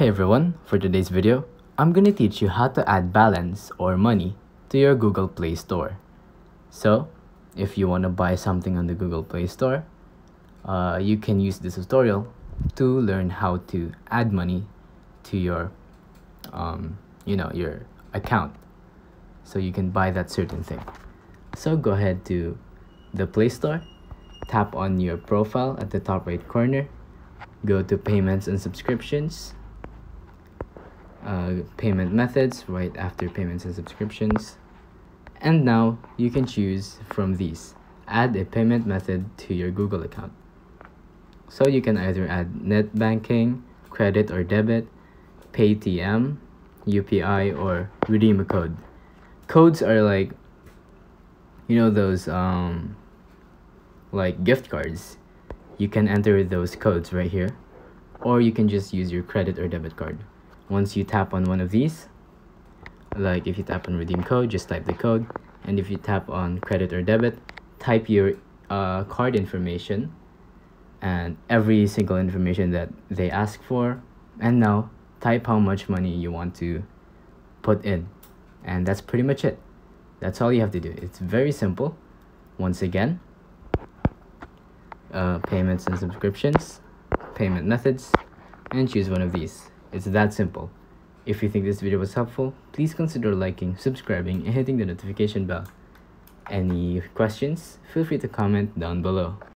Hey everyone, for today's video, I'm gonna teach you how to add balance or money to your Google Play Store. So, if you wanna buy something on the Google Play Store, you can use this tutorial to learn how to add money to your, your account, so you can buy that certain thing. So go ahead to the Play Store, tap on your profile at the top right corner, go to payments and subscriptions, payment methods right after payments and subscriptions, and now you can choose from these. Add a payment method to your Google account. So you can either add net banking, credit or debit, Paytm, UPI, or redeem a code. Codes are like, those like gift cards. You can enter those codes right here, or you can just use your credit or debit card. Once you tap on one of these, like if you tap on redeem code, just type the code, and if you tap on credit or debit, type your card information and every single information that they ask for, and now type how much money you want to put in, and that's pretty much it. That's all you have to do. It's very simple. Once again, payments and subscriptions, payment methods, and choose one of these. It's that simple. If you think this video was helpful, please consider liking, subscribing, and hitting the notification bell. Any questions? Feel free to comment down below.